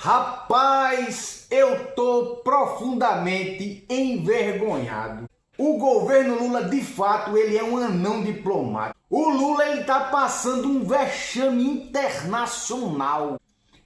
Rapaz, eu tô profundamente envergonhado. O governo Lula, de fato, ele é um anão diplomático. O Lula, ele tá passando um vexame internacional.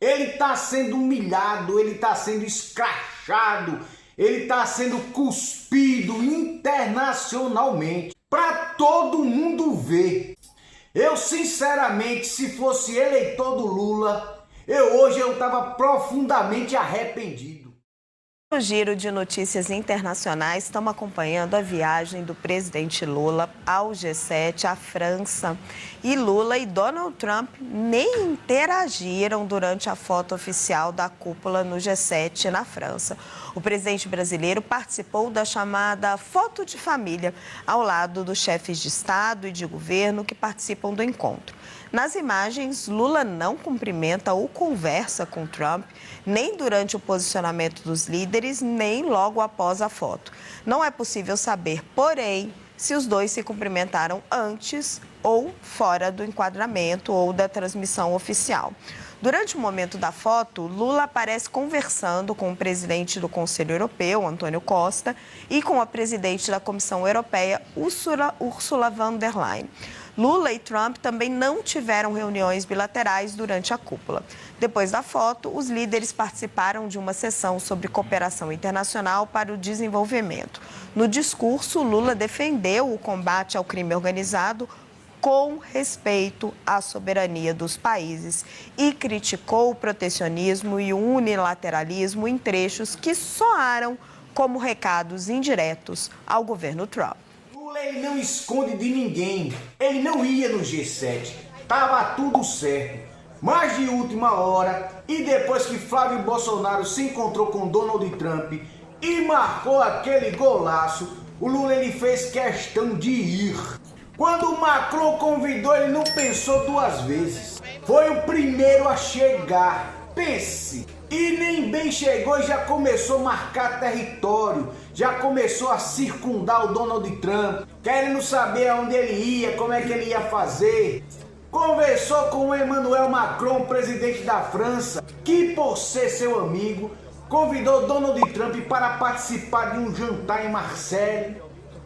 Ele tá sendo humilhado, ele tá sendo escrachado, ele tá sendo cuspido internacionalmente para todo mundo ver. Eu, sinceramente, se fosse eleitor do Lula, hoje eu estava profundamente arrependido. No giro de notícias internacionais, estamos acompanhando a viagem do presidente Lula ao G7, à França. E Lula e Donald Trump nem interagiram durante a foto oficial da cúpula no G7 na França. O presidente brasileiro participou da chamada foto de família, ao lado dos chefes de Estado e de governo que participam do encontro. Nas imagens, Lula não cumprimenta ou conversa com Trump, nem durante o posicionamento dos líderes, nem logo após a foto. Não é possível saber, porém, se os dois se cumprimentaram antes ou fora do enquadramento ou da transmissão oficial. Durante o momento da foto, Lula aparece conversando com o presidente do Conselho Europeu, Antônio Costa, e com a presidente da Comissão Europeia, Ursula von der Leyen. Lula e Trump também não tiveram reuniões bilaterais durante a cúpula. Depois da foto, os líderes participaram de uma sessão sobre cooperação internacional para o desenvolvimento. No discurso, Lula defendeu o combate ao crime organizado com respeito à soberania dos países e criticou o protecionismo e o unilateralismo em trechos que soaram como recados indiretos ao governo Trump. Ele não esconde de ninguém, ele não ia no G7, tava tudo certo. Mas de última hora, e depois que Flávio Bolsonaro se encontrou com Donald Trump e marcou aquele golaço, o Lula ele fez questão de ir. Quando o Macron convidou, ele não pensou duas vezes. Foi o primeiro a chegar, pense. E nem bem chegou e já começou a marcar território, já começou a circundar o Donald Trump, querendo saber aonde ele ia, como é que ele ia fazer. Conversou com o Emmanuel Macron, presidente da França, que por ser seu amigo, convidou Donald Trump para participar de um jantar em Marseille,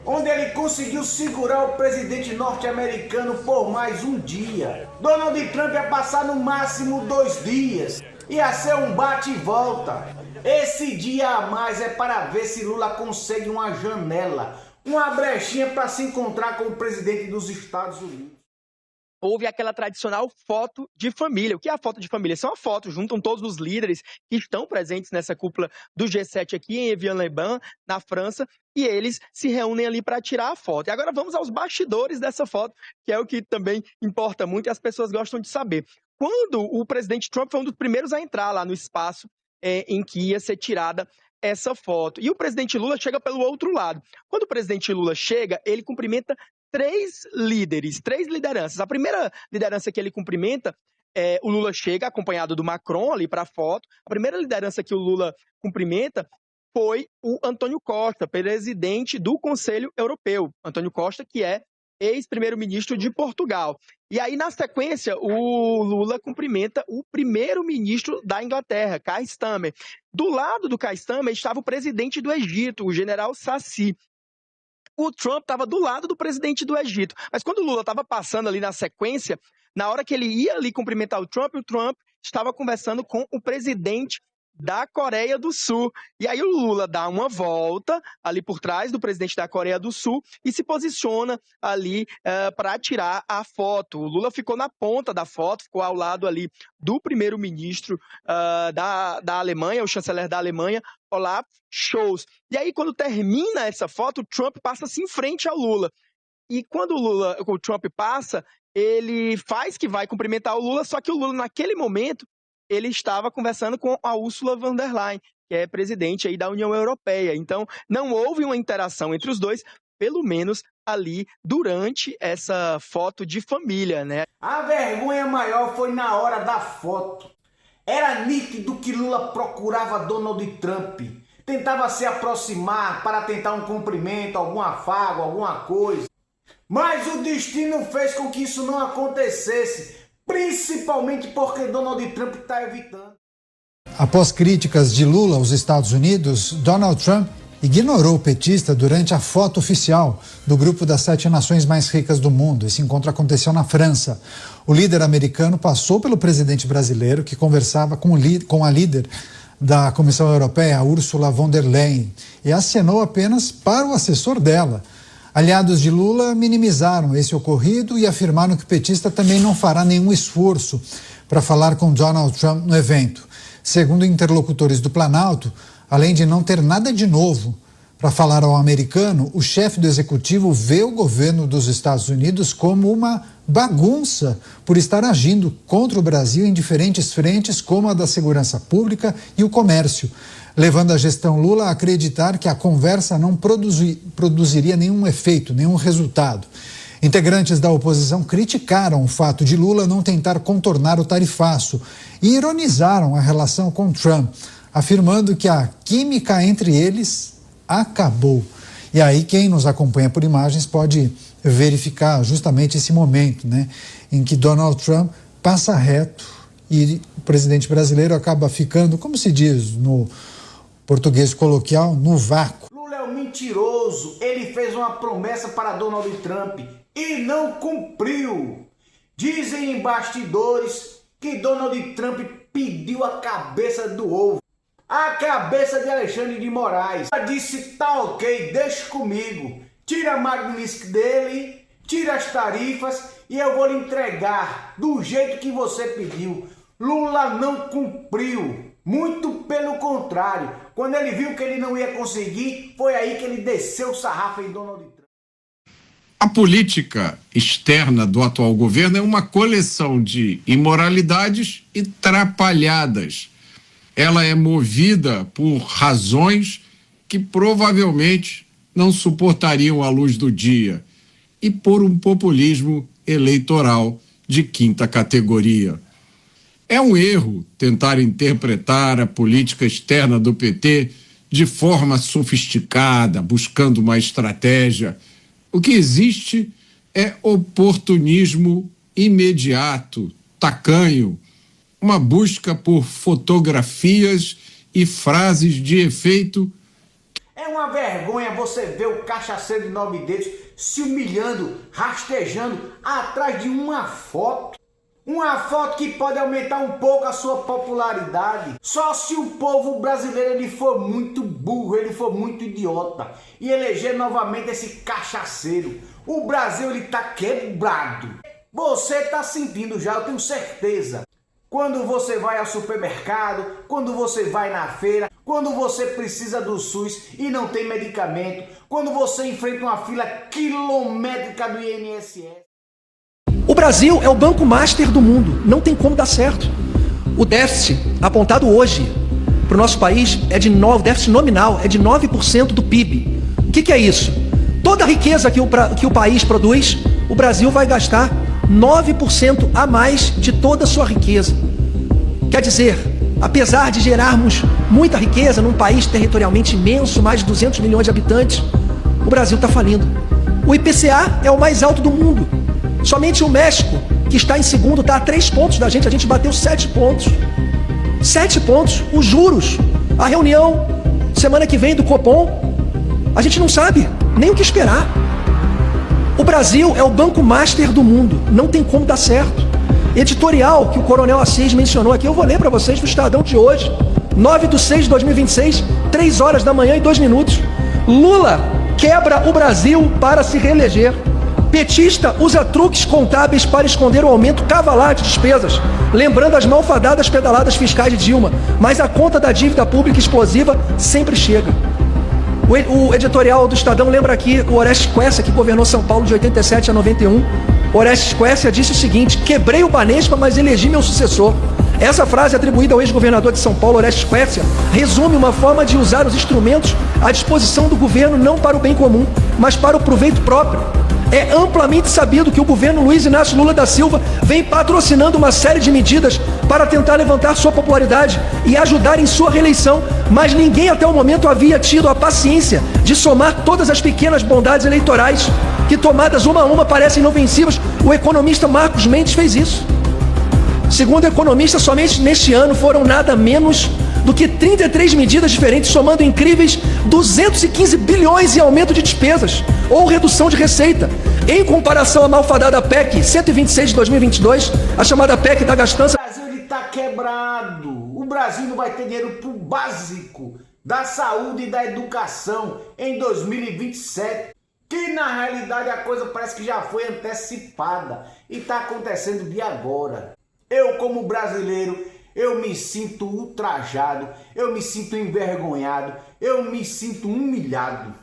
onde ele conseguiu segurar o presidente norte-americano por mais um dia. Donald Trump ia passar no máximo 2 dias. Ia ser um bate e volta. Esse dia a mais é para ver se Lula consegue uma janela, uma brechinha para se encontrar com o presidente dos Estados Unidos. Houve aquela tradicional foto de família. O que é a foto de família? São a foto, juntam todos os líderes que estão presentes nessa cúpula do G7 aqui em Evian-les-Bains, na França, e eles se reúnem ali para tirar a foto. E agora vamos aos bastidores dessa foto, que é o que também importa muito e as pessoas gostam de saber. Quando o presidente Trump foi um dos primeiros a entrar lá no espaço em que ia ser tirada essa foto. E o presidente Lula chega pelo outro lado. Quando o presidente Lula chega, ele cumprimenta 3 líderes, 3 lideranças. A primeira liderança que ele cumprimenta, o Lula chega acompanhado do Macron ali para a foto. A primeira liderança que o Lula cumprimenta foi o Antônio Costa, presidente do Conselho Europeu. Antônio Costa, que é ex-primeiro-ministro de Portugal. E aí, na sequência, o Lula cumprimenta o primeiro-ministro da Inglaterra, Keir Starmer. Do lado do Keir Starmer estava o presidente do Egito, o general Sassi. O Trump estava do lado do presidente do Egito. Mas quando o Lula estava passando ali na sequência, na hora que ele ia ali cumprimentar o Trump estava conversando com o presidente da Coreia do Sul. E aí o Lula dá uma volta ali por trás do presidente da Coreia do Sul e se posiciona ali para tirar a foto. O Lula ficou na ponta da foto, ficou ao lado ali do primeiro-ministro da Alemanha, o chanceler da Alemanha, Olaf Scholz. E aí quando termina essa foto, o Trump passa-se em frente ao Lula. E quando o Trump passa, ele faz que vai cumprimentar o Lula, só que o Lula naquele momento ele estava conversando com a Ursula von der Leyen, que é presidente aí da União Europeia. Então, não houve uma interação entre os dois, pelo menos ali durante essa foto de família, né? A vergonha maior foi na hora da foto. Era nítido que Lula procurava Donald Trump. Tentava se aproximar para tentar um cumprimento, algum afago, alguma coisa. Mas o destino fez com que isso não acontecesse. Principalmente porque Donald Trump está evitando. Após críticas de Lula aos Estados Unidos, Donald Trump ignorou o petista durante a foto oficial do grupo das 7 nações mais ricas do mundo. Esse encontro aconteceu na França. O líder americano passou pelo presidente brasileiro, que conversava com a líder da Comissão Europeia, Ursula von der Leyen, e acenou apenas para o assessor dela. Aliados de Lula minimizaram esse ocorrido e afirmaram que o petista também não fará nenhum esforço para falar com Donald Trump no evento. Segundo interlocutores do Planalto, além de não ter nada de novo para falar ao americano, o chefe do executivo vê o governo dos Estados Unidos como uma bagunça por estar agindo contra o Brasil em diferentes frentes, como a da segurança pública e o comércio, levando a gestão Lula a acreditar que a conversa não produziria nenhum efeito, nenhum resultado. Integrantes da oposição criticaram o fato de Lula não tentar contornar o tarifaço e ironizaram a relação com Trump, afirmando que a química entre eles acabou. E aí quem nos acompanha por imagens pode verificar justamente esse momento, né, em que Donald Trump passa reto e o presidente brasileiro acaba ficando, como se diz no português coloquial, no vácuo. Lula é um mentiroso. Ele fez uma promessa para Donald Trump e não cumpriu. Dizem em bastidores que Donald Trump pediu a cabeça do ovo. A cabeça de Alexandre de Moraes. Ela disse, tá ok, deixa comigo. Tira a Magnitsky dele, tira as tarifas e eu vou lhe entregar do jeito que você pediu. Lula não cumpriu. Muito pelo contrário. Quando ele viu que ele não ia conseguir, foi aí que ele desceu o sarrafo em Donald Trump. A política externa do atual governo é uma coleção de imoralidades e trapalhadas. Ela é movida por razões que provavelmente não suportariam a luz do dia e por um populismo eleitoral de quinta categoria. É um erro tentar interpretar a política externa do PT de forma sofisticada, buscando uma estratégia. O que existe é oportunismo imediato, tacanho, uma busca por fotografias e frases de efeito. É uma vergonha você ver o cachaceiro de 9 dedos se humilhando, rastejando atrás de uma foto. Uma foto que pode aumentar um pouco a sua popularidade. Só se o povo brasileiro ele for muito burro, ele for muito idiota e eleger novamente esse cachaceiro. O Brasil ele tá quebrado. Você tá sentindo já, eu tenho certeza. Quando você vai ao supermercado, quando você vai na feira, quando você precisa do SUS e não tem medicamento, quando você enfrenta uma fila quilométrica do INSS. O Brasil é o banco master do mundo, não tem como dar certo. O déficit apontado hoje para o nosso país é de déficit nominal, é de 9% do PIB. O que é isso? Toda a riqueza que o país produz, o Brasil vai gastar 9% a mais de toda a sua riqueza. Quer dizer, apesar de gerarmos muita riqueza num país territorialmente imenso, mais de 200 milhões de habitantes, o Brasil está falindo. O IPCA é o mais alto do mundo. Somente o México, que está em segundo, está a 3 pontos da gente. A gente bateu 7 pontos. 7 pontos. Os juros. A reunião semana que vem do Copom, a gente não sabe nem o que esperar. O Brasil é o banco master do mundo. Não tem como dar certo. Editorial que o Coronel Assis mencionou aqui, eu vou ler para vocês do Estadão de hoje. 9/6/2026, 3 horas da manhã e 2 minutos. Lula quebra o Brasil para se reeleger. Petista usa truques contábeis para esconder o aumento cavalar de despesas, lembrando as malfadadas pedaladas fiscais de Dilma, mas a conta da dívida pública explosiva sempre chega. O editorial do Estadão lembra aqui o Orestes Quercia, que governou São Paulo de 87 a 91. Orestes Quercia disse o seguinte: quebrei o Banespa, mas elegi meu sucessor. Essa frase, atribuída ao ex-governador de São Paulo, Orestes Quercia, resume uma forma de usar os instrumentos à disposição do governo não para o bem comum, mas para o proveito próprio. É amplamente sabido que o governo Luiz Inácio Lula da Silva vem patrocinando uma série de medidas para tentar levantar sua popularidade e ajudar em sua reeleição, mas ninguém até o momento havia tido a paciência de somar todas as pequenas bondades eleitorais que, tomadas uma a uma, parecem inofensivas. O economista Marcos Mendes fez isso. Segundo economistas, somente neste ano foram nada menos do que 33 medidas diferentes, somando incríveis 215 bilhões em aumento de despesas ou redução de receita. Em comparação à malfadada PEC 126 de 2022, a chamada PEC da gastança... O Brasil está quebrado. O Brasil não vai ter dinheiro para o básico da saúde e da educação em 2027. Que na realidade a coisa parece que já foi antecipada e está acontecendo de agora. Eu, como brasileiro, eu me sinto ultrajado, eu me sinto envergonhado, eu me sinto humilhado.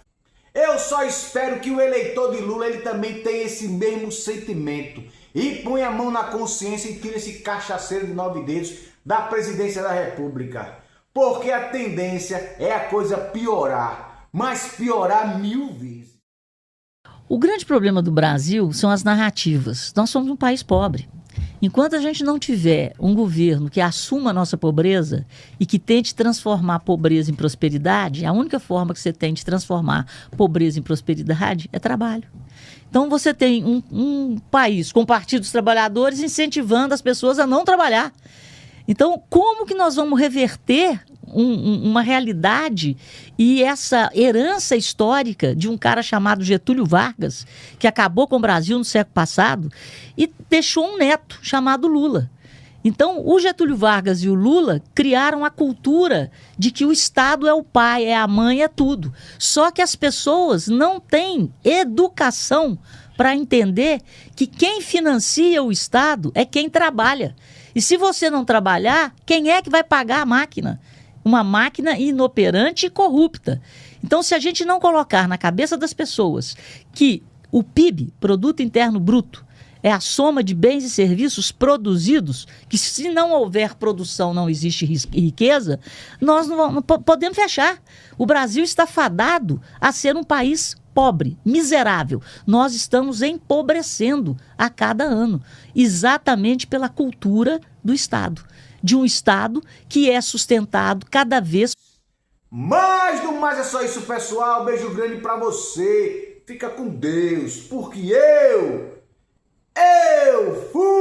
Eu só espero que o eleitor de Lula ele também tenha esse mesmo sentimento e ponha a mão na consciência e tire esse cachaceiro de 9 dedos da presidência da República. Porque a tendência é a coisa piorar, mas piorar 1000 vezes. O grande problema do Brasil são as narrativas. Nós somos um país pobre. Enquanto a gente não tiver um governo que assuma a nossa pobreza e que tente transformar a pobreza em prosperidade, a única forma que você tem de transformar pobreza em prosperidade é trabalho. Então você tem um país com partidos trabalhadores incentivando as pessoas a não trabalhar. Então, como que nós vamos reverter uma realidade e essa herança histórica de um cara chamado Getúlio Vargas, que acabou com o Brasil no século passado e deixou um neto chamado Lula? Então, o Getúlio Vargas e o Lula criaram a cultura de que o Estado é o pai, é a mãe, é tudo. Só que as pessoas não têm educação para entender que quem financia o Estado é quem trabalha. E se você não trabalhar, quem é que vai pagar a máquina? Uma máquina inoperante e corrupta. Então, se a gente não colocar na cabeça das pessoas que o PIB, Produto Interno Bruto, é a soma de bens e serviços produzidos, que se não houver produção não existe riqueza, nós não podemos fechar. O Brasil está fadado a ser um país pobre, miserável. Nós estamos empobrecendo a cada ano, exatamente pela cultura do Estado. De um Estado que é sustentado cada vez... Mas do mais é só isso, pessoal. Beijo grande pra você. Fica com Deus, porque eu fui!